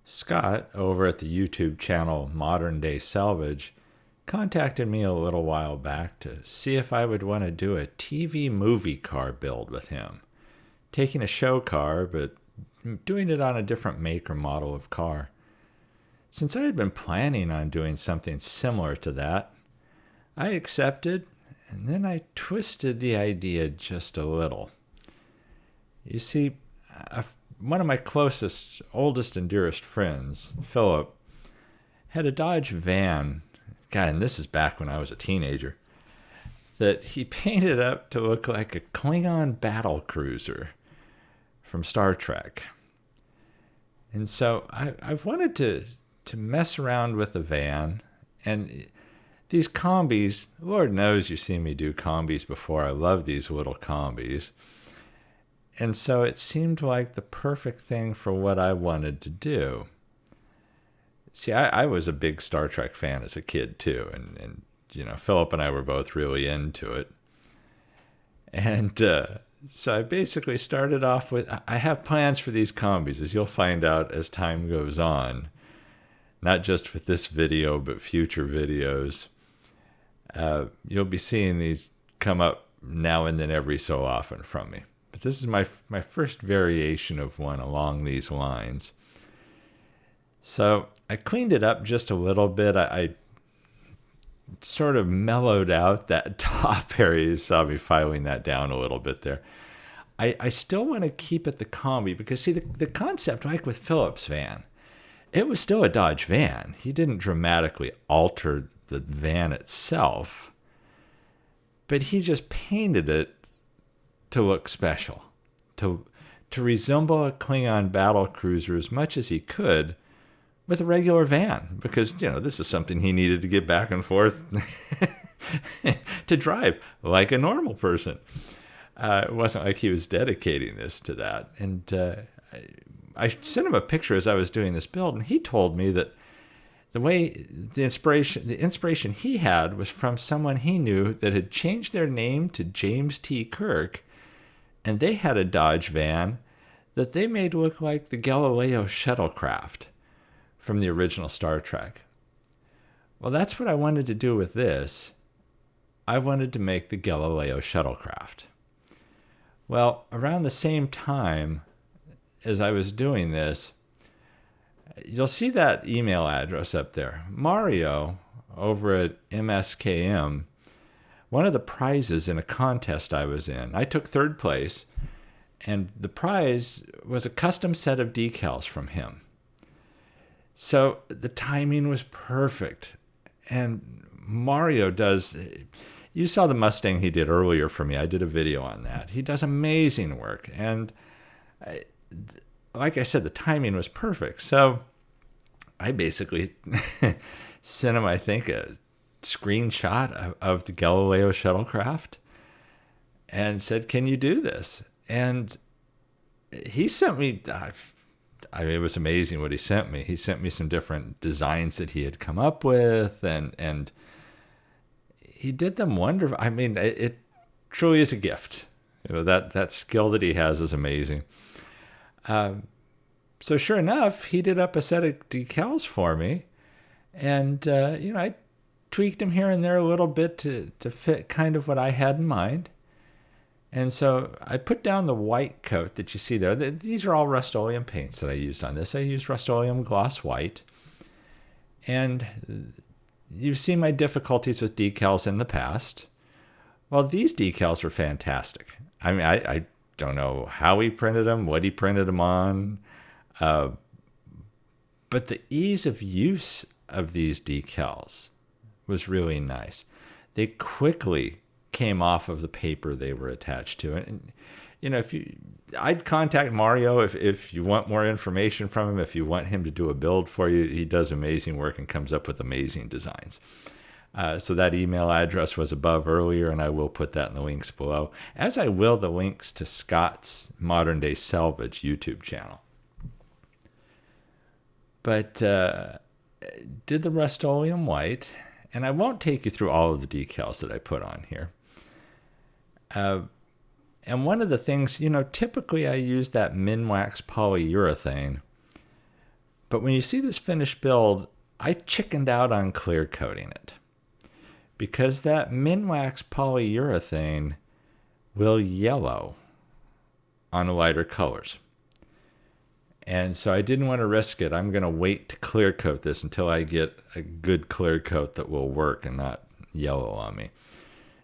Scott, over at the YouTube channel Modern Day Salvage, contacted me a little while back to see if I would want to do a TV movie car build with him. Taking a show car, but doing it on a different make or model of car. Since I had been planning on doing something similar to that, I accepted, and then I twisted the idea just a little. You see, one of my closest, oldest, and dearest friends, Philip, had a Dodge van, God, and this is back when I was a teenager, that he painted up to look like a Klingon battle cruiser from Star Trek. And so I've wanted to mess around with the van, and these combis, Lord knows you've seen me do combis before. I love these little combis. And so it seemed like the perfect thing for what I wanted to do. See, I was a big Star Trek fan as a kid, too. And Philip and I were both really into it. And so I basically started off with, I have plans for these combis, as you'll find out as time goes on. Not just with this video, but future videos. You'll be seeing these come up now and then every so often from me. But this is my first variation of one along these lines. So I cleaned it up just a little bit. I sort of mellowed out that top area. You saw me filing that down a little bit there. I still want to keep it the combi because, see, the concept, like with Philip's van, it was still a Dodge van. He didn't dramatically alter the van itself, but he just painted it to look special, to resemble a Klingon battle cruiser as much as he could with a regular van, because, this is something he needed to get back and forth to drive like a normal person. It wasn't like he was dedicating this to that. And I sent him a picture as I was doing this build, and he told me that the inspiration he had was from someone he knew that had changed their name to James T. Kirk, and they had a Dodge van that they made look like the Galileo Shuttlecraft from the original Star Trek. Well, that's what I wanted to do with this. I wanted to make the Galileo Shuttlecraft. Well, around the same time as I was doing this, you'll see that email address up there. Mario, over at MSKM, one of the prizes in a contest I was in, I took third place, and the prize was a custom set of decals from him. So the timing was perfect. And Mario does, you saw the Mustang he did earlier for me. I did a video on that. He does amazing work. And like I said, the timing was perfect. So I basically sent him, I think, a screenshot of the Galileo Shuttlecraft and said, can you do this? And he sent me, it was amazing what he sent me. He sent me some different designs that he had come up with, and he did them wonderful. I mean, it truly is a gift. That skill that he has is amazing. So sure enough, he did up a set of decals for me, and I tweaked them here and there a little bit to fit kind of what I had in mind. And so I put down the white coat that you see there. These are all Rust-Oleum paints that I used on this. I used Rust-Oleum gloss white. And you've seen my difficulties with decals in the past. Well, these decals were fantastic. I mean, I don't know how he printed them, what he printed them on. But the ease of use of these decals was really nice. They quickly came off of the paper they were attached to. And, I'd contact Mario if you want more information from him, if you want him to do a build for you. He does amazing work and comes up with amazing designs. So that email address was above earlier, and I will put that in the links below, as I will the links to Scott's Modern Day Salvage YouTube channel. But did the Rust-Oleum white, and I won't take you through all of the decals that I put on here. And one of the things, typically I use that Minwax polyurethane, But when you see this finished build, I chickened out on clear coating it, because that Minwax polyurethane will yellow on lighter colors. And so I didn't want to risk it. I'm going to wait to clear coat this until I get a good clear coat that will work and not yellow on me.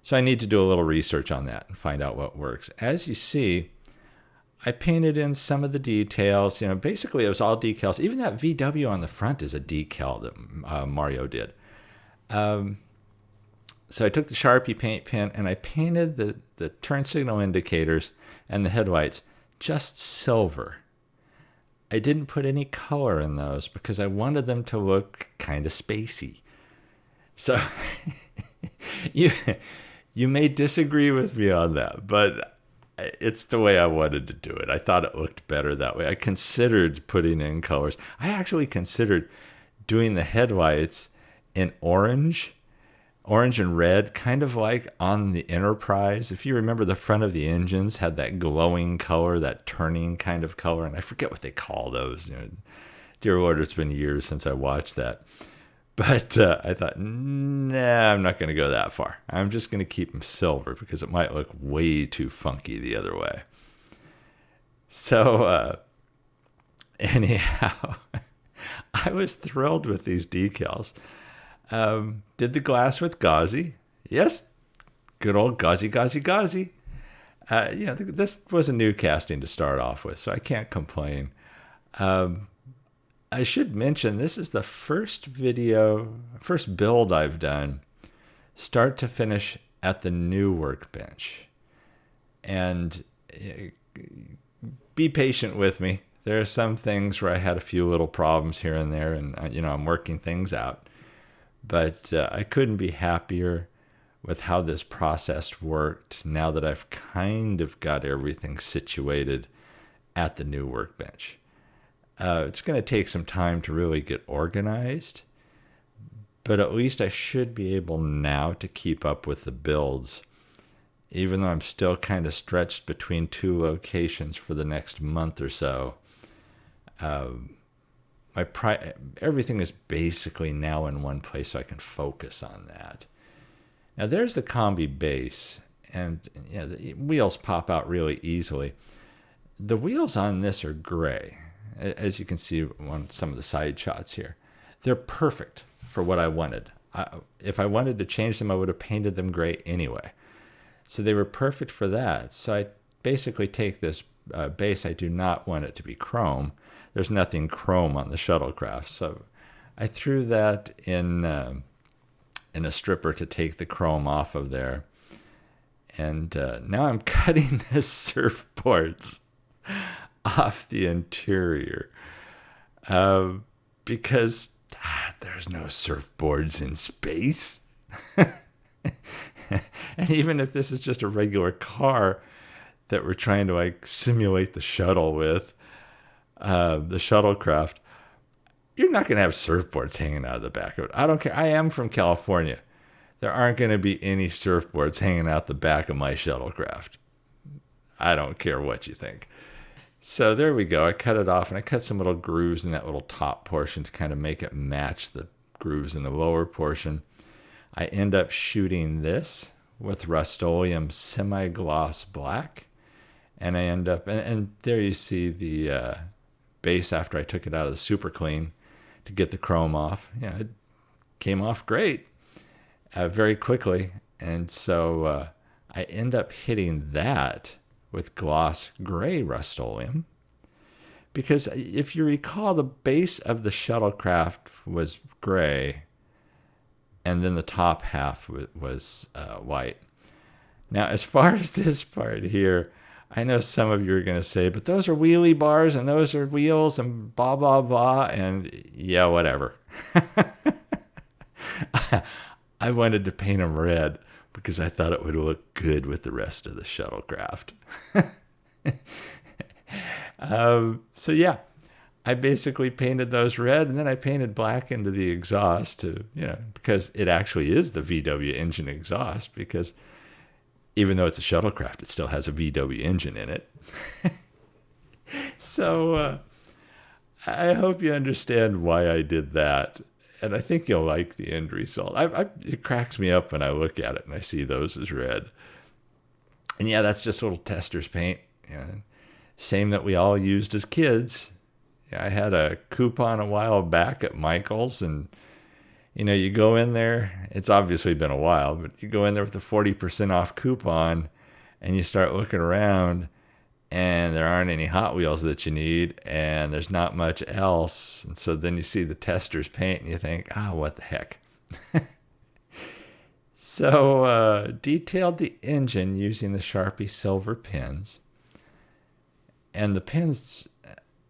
So I need to do a little research on that and find out what works. As you see, I painted in some of the details. Basically it was all decals. Even that VW on the front is a decal that Mario did. So I took the Sharpie paint pen and I painted the turn signal indicators and the headlights just silver. I didn't put any color in those because I wanted them to look kind of spacey. So you may disagree with me on that, but it's the way I wanted to do it. I thought it looked better that way. I considered putting in colors. I actually considered doing the headlights in orange and red, kind of like on the Enterprise. If you remember, the front of the engines had that glowing color, that turning kind of color, and I forget what they call those. Dear Lord, it's been years since I watched that. But I thought, nah, I'm not going to go that far. I'm just going to keep them silver because it might look way too funky the other way. So anyhow, I was thrilled with these decals. Did the glass with gauzy. Yes, good old gauzy. This was a new casting to start off with, so I can't complain. I should mention this is the first build I've done, start to finish at the new workbench. And be patient with me. There are some things where I had a few little problems here and there, and I'm working things out. But I couldn't be happier with how this process worked now that I've kind of got everything situated at the new workbench. It's going to take some time to really get organized, but at least I should be able now to keep up with the builds, even though I'm still kind of stretched between two locations for the next month or so. Everything is basically now in one place, so I can focus on that. Now there's the Kombi base, and the wheels pop out really easily. The wheels on this are gray, as you can see on some of the side shots here. They're perfect for what I wanted. If I wanted to change them, I would have painted them gray anyway. So they were perfect for that. So I basically take this base. I do not want it to be chrome. There's nothing chrome on the Shuttlecraft, so I threw that in a stripper to take the chrome off of there. And now I'm cutting the surfboards off the interior because there's no surfboards in space. And even if this is just a regular car that we're trying to simulate the shuttle with, the Shuttlecraft, you're not going to have surfboards hanging out of the back of it. I don't care. I am from California. There aren't going to be any surfboards hanging out the back of my Shuttlecraft. I don't care what you think. So there we go. I cut it off, and I cut some little grooves in that little top portion to kind of make it match the grooves in the lower portion. I end up shooting this with Rust-Oleum semi-gloss black, and I end up, and there you see the base after I took it out of the super clean to get the chrome off. It came off great very quickly, and so I end up hitting that with gloss gray Rust-Oleum, because if you recall, the base of the Shuttlecraft was gray, and then the top half was white. Now, as far as this part here, I know some of you are going to say, but those are wheelie bars and those are wheels and blah, blah, blah. And yeah, whatever. I wanted to paint them red because I thought it would look good with the rest of the Shuttlecraft. So yeah, I basically painted those red, and then I painted black into the exhaust because it actually is the VW engine exhaust, because even though it's a Shuttlecraft, it still has a VW engine in it. So I hope you understand why I did that. And I think you'll like the end result. It cracks me up when I look at it and I see those as red. And yeah, that's just little tester's paint. Yeah. Same that we all used as kids. Yeah, I had a coupon a while back at Michael's, and you go in there. It's obviously been a while, but you go in there with a 40% off coupon, and you start looking around, and there aren't any Hot Wheels that you need, and there's not much else. And so then you see the tester's paint, and you think, what the heck? So detailed the engine using the Sharpie silver pins. And the pins,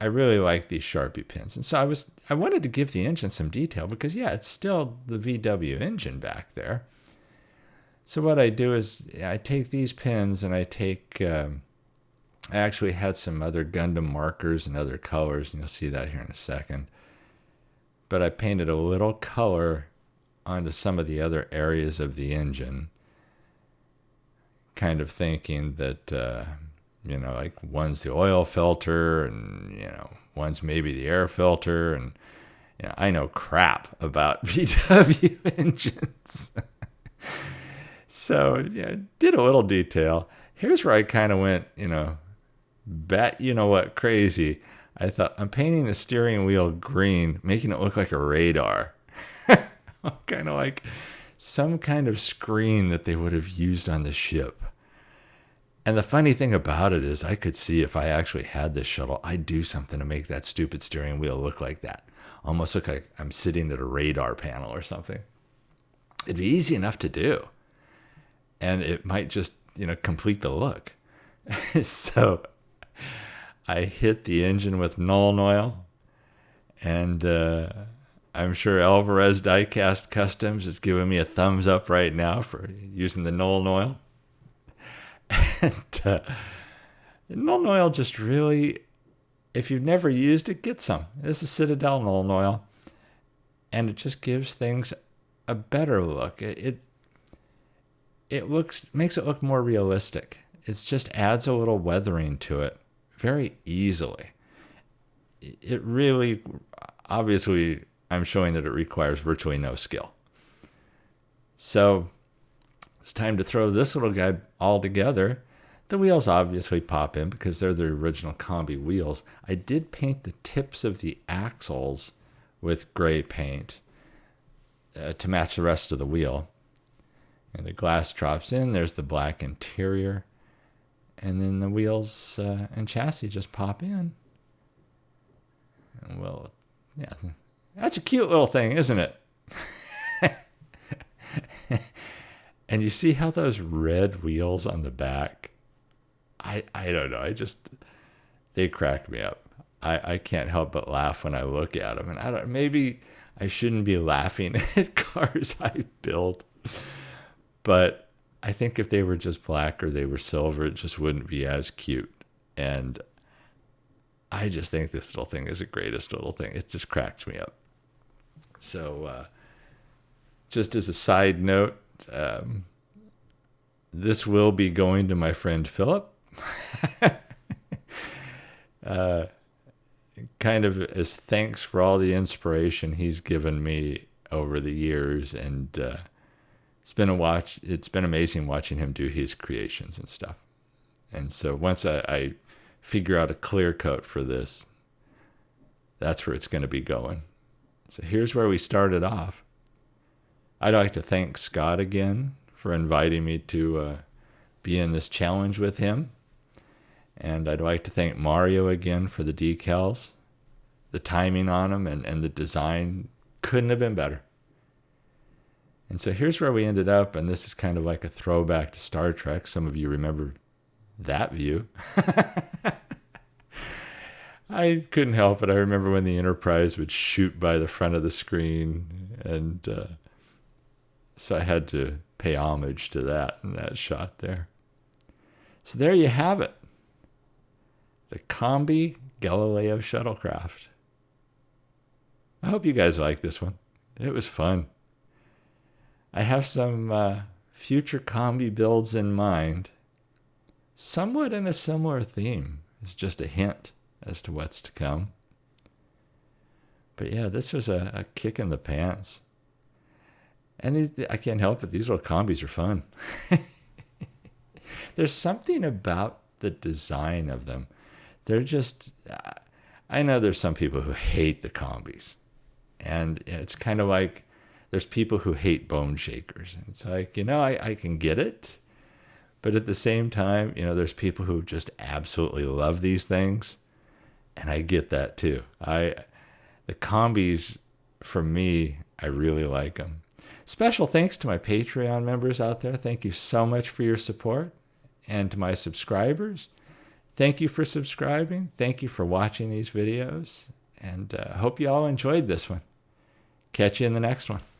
I really like these Sharpie pins. And so I wanted to give the engine some detail because, it's still the VW engine back there. So what I do is I take these pins and I actually had some other Gundam markers and other colors, and you'll see that here in a second. But I painted a little color onto some of the other areas of the engine, kind of thinking that, like one's the oil filter and, one's maybe the air filter. And, I know crap about VW engines. So, did a little detail. Here's where I kind of went, crazy. I thought, I'm painting the steering wheel green, making it look like a radar. Kind of like some kind of screen that they would have used on the ship. And the funny thing about it is I could see if I actually had this shuttle, I'd do something to make that stupid steering wheel look like that. Almost look like I'm sitting at a radar panel or something. It'd be easy enough to do. And it might just, complete the look. So I hit the engine with Nuln Oil, and I'm sure Alvarez Diecast Customs is giving me a thumbs up right now for using the Nuln Oil. And Nuln Oil just really, if you've never used it, get some. This is Citadel Nuln Oil, and it just gives things a better look. It makes it look more realistic. It just adds a little weathering to it very easily. It really, obviously, I'm showing that it requires virtually no skill. So it's time to throw this little guy all together. The wheels obviously pop in because they're the original Kombi wheels. I did paint the tips of the axles with gray paint to match the rest of the wheel. And the glass drops in. There's the black interior. And then the wheels and chassis just pop in. And that's a cute little thing, isn't it? And you see how those red wheels on the back, I don't know, they crack me up. I can't help but laugh when I look at them. And maybe I shouldn't be laughing at cars I build, but I think if they were just black or they were silver, it just wouldn't be as cute. And I just think this little thing is the greatest little thing. It just cracks me up. So just as a side note, this will be going to my friend Philip. Kind of as thanks for all the inspiration he's given me over the years. And it's been amazing watching him do his creations and stuff. And so once I figure out a clear coat for this, that's where it's going to be going. So here's where we started off. I'd like to thank Scott again for inviting me to be in this challenge with him. And I'd like to thank Mario again for the decals. The timing on them and the design couldn't have been better. And so here's where we ended up, and this is kind of like a throwback to Star Trek. Some of you remember that view. I couldn't help it. I remember when the Enterprise would shoot by the front of the screen, and so I had to pay homage to that in that shot there. So there you have it. The Kombi Galileo Shuttlecraft. I hope you guys like this one. It was fun. I have some future Kombi builds in mind, somewhat in a similar theme. It's just a hint as to what's to come. But yeah, this was a kick in the pants. And these, I can't help it. These little combis are fun. There's something about the design of them. They're just, I know there's some people who hate the combis. And it's kind of like there's people who hate bone shakers. It's like, I can get it. But at the same time, there's people who just absolutely love these things. And I get that too. The combis, for me, I really like them. Special thanks to my Patreon members out there. Thank you so much for your support. And to my subscribers, thank you for subscribing. Thank you for watching these videos. And I hope you all enjoyed this one. Catch you in the next one.